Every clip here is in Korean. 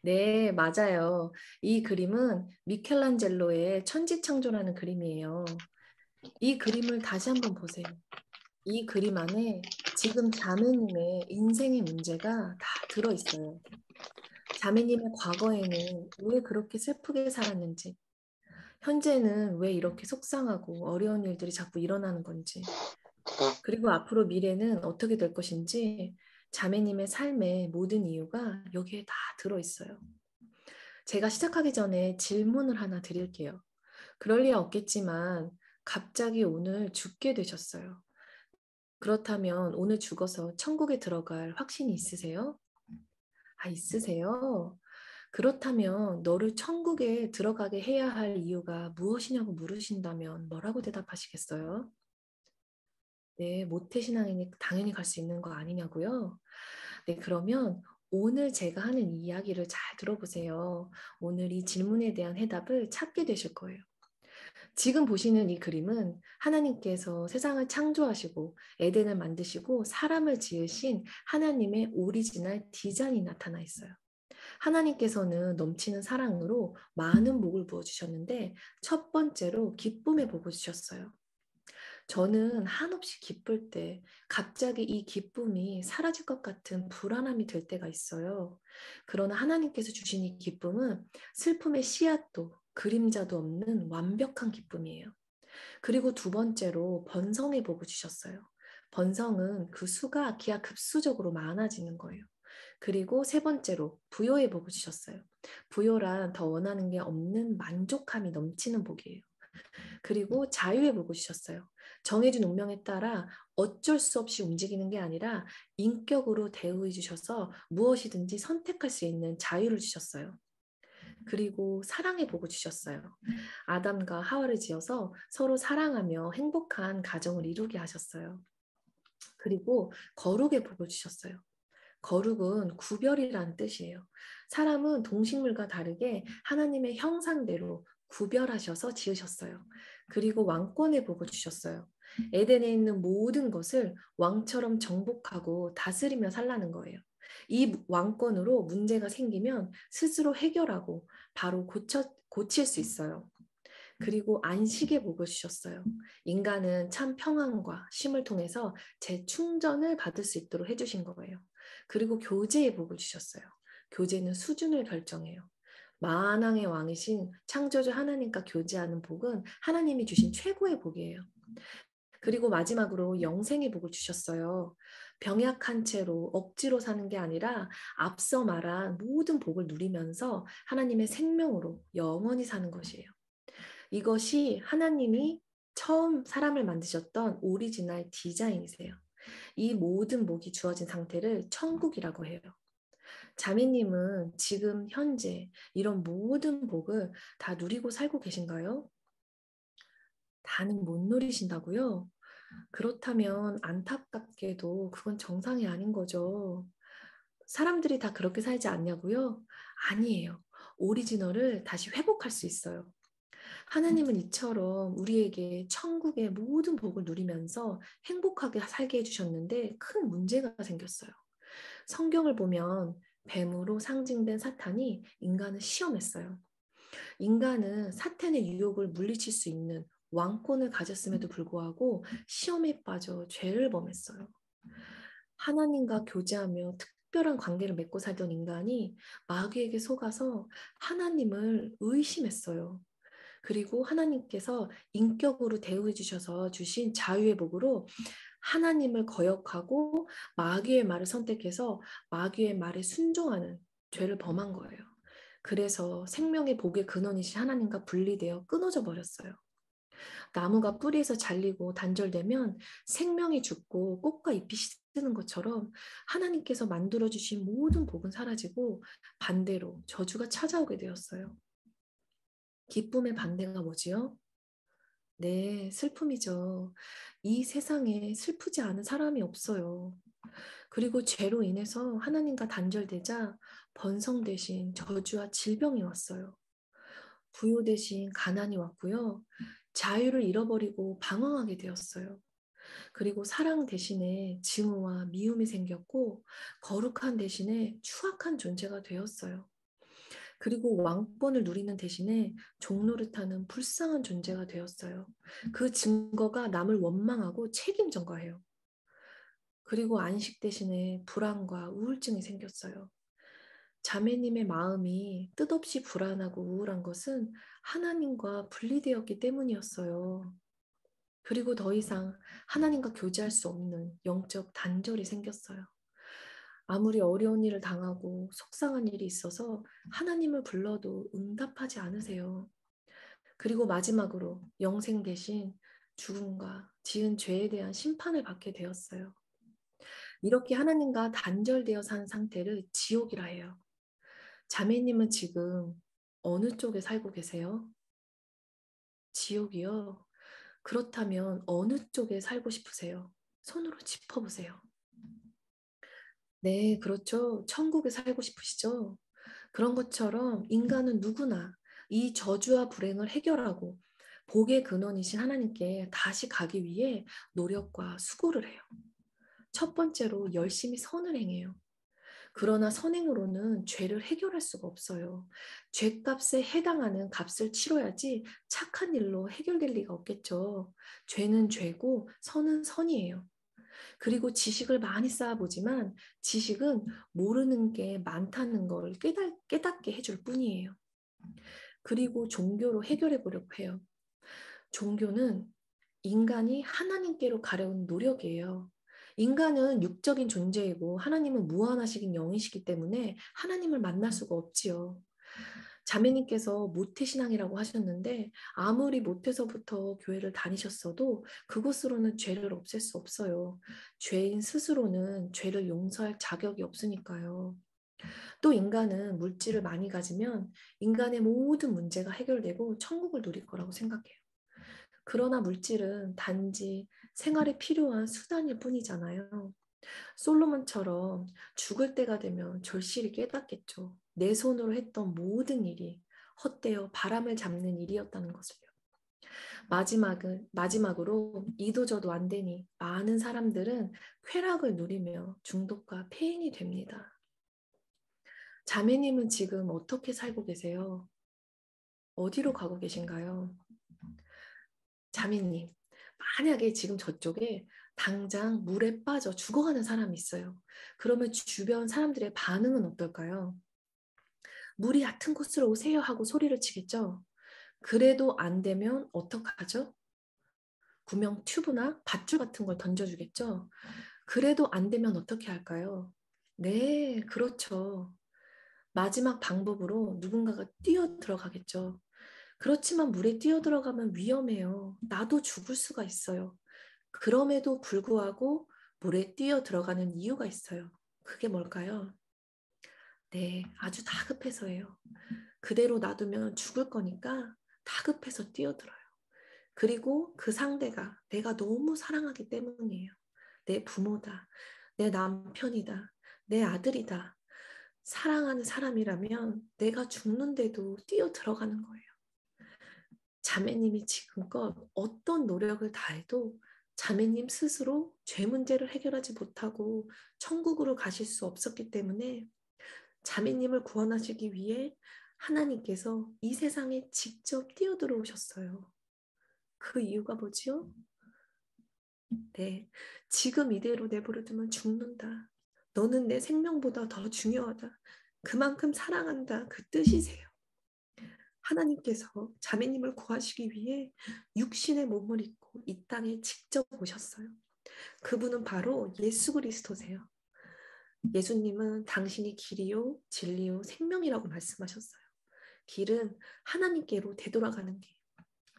네, 맞아요. 이 그림은 미켈란젤로의 천지창조라는 그림이에요. 이 그림을 다시 한번 보세요. 이 그림 안에 지금 자매님의 인생의 문제가 다 들어있어요. 자매님의 과거에는 왜 그렇게 슬프게 살았는지, 현재는 왜 이렇게 속상하고 어려운 일들이 자꾸 일어나는 건지, 그리고 앞으로 미래는 어떻게 될 것인지 자매님의 삶의 모든 이유가 여기에 다 들어있어요. 제가 시작하기 전에 질문을 하나 드릴게요. 그럴 리 없겠지만 갑자기 오늘 죽게 되셨어요. 그렇다면 오늘 죽어서 천국에 들어갈 확신이 있으세요? 아, 있으세요? 그렇다면 너를 천국에 들어가게 해야 할 이유가 무엇이냐고 물으신다면 뭐라고 대답하시겠어요? 네, 모태신앙이니 당연히 갈 수 있는 거 아니냐고요? 네, 그러면 오늘 제가 하는 이야기를 잘 들어보세요. 오늘 이 질문에 대한 해답을 찾게 되실 거예요. 지금 보시는 이 그림은 하나님께서 세상을 창조하시고 에덴을 만드시고 사람을 지으신 하나님의 오리지널 디자인이 나타나 있어요. 하나님께서는 넘치는 사랑으로 많은 복을 부어주셨는데 첫 번째로 기쁨의 복을 주셨어요. 저는 한없이 기쁠 때 갑자기 이 기쁨이 사라질 것 같은 불안함이 들 때가 있어요. 그러나 하나님께서 주신 이 기쁨은 슬픔의 씨앗도 그림자도 없는 완벽한 기쁨이에요. 그리고 두 번째로 번성의 복을 주셨어요. 번성은 그 수가 기하급수적으로 많아지는 거예요. 그리고 세 번째로 부요의 복을 주셨어요. 부요란 더 원하는 게 없는 만족함이 넘치는 복이에요. 그리고 자유의 복을 주셨어요. 정해진 운명에 따라 어쩔 수 없이 움직이는 게 아니라 인격으로 대우해 주셔서 무엇이든지 선택할 수 있는 자유를 주셨어요. 그리고 사랑의 복을 주셨어요. 아담과 하와를 지어서 서로 사랑하며 행복한 가정을 이루게 하셨어요. 그리고 거룩의 복을 주셨어요. 거룩은 구별이라는 뜻이에요. 사람은 동식물과 다르게 하나님의 형상대로 구별하셔서 지으셨어요. 그리고 왕권의 복을 주셨어요. 에덴에 있는 모든 것을 왕처럼 정복하고 다스리며 살라는 거예요. 이 왕권으로 문제가 생기면 스스로 해결하고 바로 고칠 수 있어요. 그리고 안식의 복을 주셨어요. 인간은 참 평안과 쉼을 통해서 재충전을 받을 수 있도록 해주신 거예요. 그리고 교제의 복을 주셨어요. 교제는 수준을 결정해요. 만왕의 왕이신 창조주 하나님과 교제하는 복은 하나님이 주신 최고의 복이에요. 그리고 마지막으로 영생의 복을 주셨어요. 병약한 채로 억지로 사는 게 아니라 앞서 말한 모든 복을 누리면서 하나님의 생명으로 영원히 사는 것이에요. 이것이 하나님이 처음 사람을 만드셨던 오리지널 디자인이세요. 이 모든 복이 주어진 상태를 천국이라고 해요. 자매님은 지금 현재 이런 모든 복을 다 누리고 살고 계신가요? 다는 못 누리신다고요? 그렇다면 안타깝게도 그건 정상이 아닌 거죠. 사람들이 다 그렇게 살지 않냐고요? 아니에요. 오리지널을 다시 회복할 수 있어요. 하나님은 이처럼 우리에게 천국의 모든 복을 누리면서 행복하게 살게 해주셨는데 큰 문제가 생겼어요. 성경을 보면 뱀으로 상징된 사탄이 인간을 시험했어요. 인간은 사탄의 유혹을 물리칠 수 있는 왕권을 가졌음에도 불구하고 시험에 빠져 죄를 범했어요. 하나님과 교제하며 특별한 관계를 맺고 살던 인간이 마귀에게 속아서 하나님을 의심했어요. 그리고 하나님께서 인격으로 대우해 주셔서 주신 자유의 복으로 하나님을 거역하고 마귀의 말을 선택해서 마귀의 말에 순종하는 죄를 범한 거예요. 그래서 생명의 복의 근원이신 하나님과 분리되어 끊어져 버렸어요. 나무가 뿌리에서 잘리고 단절되면 생명이 죽고 꽃과 잎이 시드는 것처럼 하나님께서 만들어주신 모든 복은 사라지고 반대로 저주가 찾아오게 되었어요. 기쁨의 반대가 뭐지요? 네, 슬픔이죠. 이 세상에 슬프지 않은 사람이 없어요. 그리고 죄로 인해서 하나님과 단절되자 번성 대신 저주와 질병이 왔어요. 부요 대신 가난이 왔고요. 자유를 잃어버리고 방황하게 되었어요. 그리고 사랑 대신에 증오와 미움이 생겼고 거룩한 대신에 추악한 존재가 되었어요. 그리고 왕권을 누리는 대신에 종노릇하는 불쌍한 존재가 되었어요. 그 증거가 남을 원망하고 책임진 거예요. 그리고 안식 대신에 불안과 우울증이 생겼어요. 자매님의 마음이 뜻없이 불안하고 우울한 것은 하나님과 분리되었기 때문이었어요. 그리고 더 이상 하나님과 교제할 수 없는 영적 단절이 생겼어요. 아무리 어려운 일을 당하고 속상한 일이 있어서 하나님을 불러도 응답하지 않으세요. 그리고 마지막으로 영생 대신 죽음과 지은 죄에 대한 심판을 받게 되었어요. 이렇게 하나님과 단절되어 산 상태를 지옥이라 해요. 자매님은 지금 어느 쪽에 살고 계세요? 지옥이요? 그렇다면 어느 쪽에 살고 싶으세요? 손으로 짚어보세요. 네, 그렇죠. 천국에 살고 싶으시죠? 그런 것처럼 인간은 누구나 이 저주와 불행을 해결하고 복의 근원이신 하나님께 다시 가기 위해 노력과 수고를 해요. 첫 번째로 열심히 선을 행해요. 그러나 선행으로는 죄를 해결할 수가 없어요. 죄값에 해당하는 값을 치러야지 착한 일로 해결될 리가 없겠죠. 죄는 죄고 선은 선이에요. 그리고 지식을 많이 쌓아보지만 지식은 모르는 게 많다는 걸 깨닫게 해줄 뿐이에요. 그리고 종교로 해결해 보려고 해요. 종교는 인간이 하나님께로 가려운 노력이에요. 인간은 육적인 존재이고 하나님은 무한하신 영이시기 때문에 하나님을 만날 수가 없지요. 자매님께서 모태신앙이라고 하셨는데 아무리 모태서부터 교회를 다니셨어도 그것으로는 죄를 없앨 수 없어요. 죄인 스스로는 죄를 용서할 자격이 없으니까요. 또 인간은 물질을 많이 가지면 인간의 모든 문제가 해결되고 천국을 누릴 거라고 생각해요. 그러나 물질은 단지 생활에 필요한 수단일 뿐이잖아요. 솔로몬처럼 죽을 때가 되면 절실히 깨닫겠죠. 내 손으로 했던 모든 일이 헛되어 바람을 잡는 일이었다는 것을요. 마지막으로 이도저도 안 되니 많은 사람들은 쾌락을 누리며 중독과 폐인이 됩니다. 자매님은 지금 어떻게 살고 계세요? 어디로 가고 계신가요? 자매님, 만약에 지금 저쪽에 당장 물에 빠져 죽어가는 사람이 있어요. 그러면 주변 사람들의 반응은 어떨까요? 물이 얕은 곳으로 오세요 하고 소리를 치겠죠? 그래도 안 되면 어떡하죠? 구명 튜브나 밧줄 같은 걸 던져주겠죠? 그래도 안 되면 어떻게 할까요? 네, 그렇죠. 마지막 방법으로 누군가가 뛰어 들어가겠죠. 그렇지만 물에 뛰어 들어가면 위험해요. 나도 죽을 수가 있어요. 그럼에도 불구하고 물에 뛰어 들어가는 이유가 있어요. 그게 뭘까요? 네, 아주 다급해서예요. 그대로 놔두면 죽을 거니까 다급해서 뛰어들어요. 그리고 그 상대가 내가 너무 사랑하기 때문이에요. 내 부모다, 내 남편이다, 내 아들이다. 사랑하는 사람이라면 내가 죽는데도 뛰어 들어가는 거예요. 자매님이 지금껏 어떤 노력을 다해도 자매님 스스로 죄 문제를 해결하지 못하고 천국으로 가실 수 없었기 때문에 자매님을 구원하시기 위해 하나님께서 이 세상에 직접 뛰어들어오셨어요. 그 이유가 뭐지요? 네, 지금 이대로 내버려두면 죽는다. 너는 내 생명보다 더 중요하다. 그만큼 사랑한다. 그 뜻이세요. 하나님께서 자매님을 구하시기 위해 육신의 몸을 입고 이 땅에 직접 오셨어요. 그분은 바로 예수 그리스도세요. 예수님은 당신이 길이요, 진리요, 생명이라고 말씀하셨어요. 길은 하나님께로 되돌아가는 길.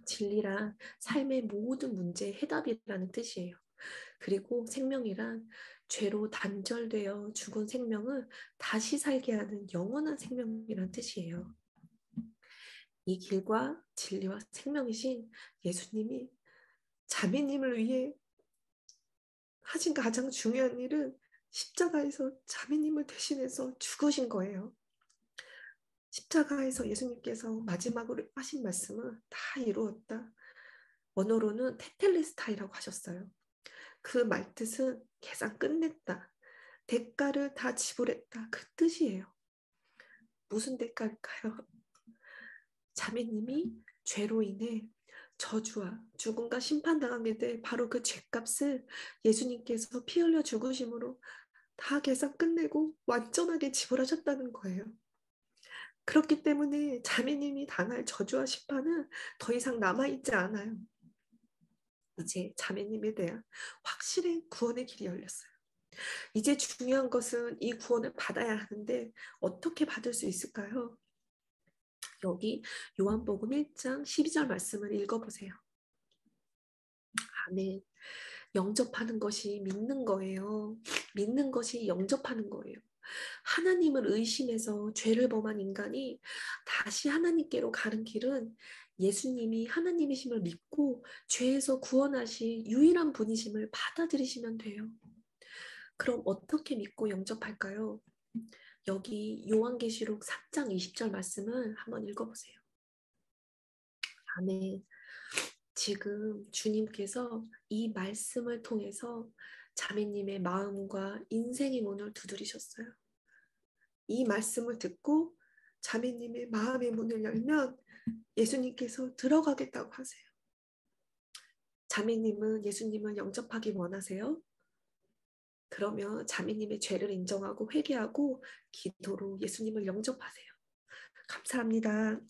진리란 삶의 모든 문제의 해답이라는 뜻이에요. 그리고 생명이란 죄로 단절되어 죽은 생명을 다시 살게 하는 영원한 생명이란 뜻이에요. 이 길과 진리와 생명이신 예수님이 자매님을 위해 하신 가장 중요한 일은 십자가에서 자매님을 대신해서 죽으신 거예요. 십자가에서 예수님께서 마지막으로 하신 말씀은 다 이루었다. 원어로는 테텔레스타이라고 하셨어요. 그 말뜻은 계산 끝냈다. 대가를 다 지불했다. 그 뜻이에요. 무슨 대가일까요? 자매님이 죄로 인해 저주와 죽음과 심판당하게 될 바로 그 죄값을 예수님께서 피 흘려 죽으심으로 다 계산 끝내고 완전하게 지불하셨다는 거예요. 그렇기 때문에 자매님이 당할 저주와 심판은 더 이상 남아있지 않아요. 이제 자매님에 대한 확실한 구원의 길이 열렸어요. 이제 중요한 것은 이 구원을 받아야 하는데 어떻게 받을 수 있을까요? 여기 요한복음 1장 12절 말씀을 읽어보세요. 아멘. 영접하는 것이 믿는 거예요. 믿는 것이 영접하는 거예요. 하나님을 의심해서 죄를 범한 인간이 다시 하나님께로 가는 길은 예수님이 하나님이심을 믿고 죄에서 구원하신 유일한 분이심을 받아들이시면 돼요. 그럼 어떻게 믿고 영접할까요? 여기 요한계시록 3장 20절 말씀을 한번 읽어보세요. 아멘. 지금 주님께서 이 말씀을 통해서 자매님의 마음과 인생의 문을 두드리셨어요. 이 말씀을 듣고 자매님의 마음의 문을 열면 예수님께서 들어가겠다고 하세요. 자매님은 예수님을 영접하기 원하세요? 그러면 자매님의 죄를 인정하고 회개하고 기도로 예수님을 영접하세요. 감사합니다.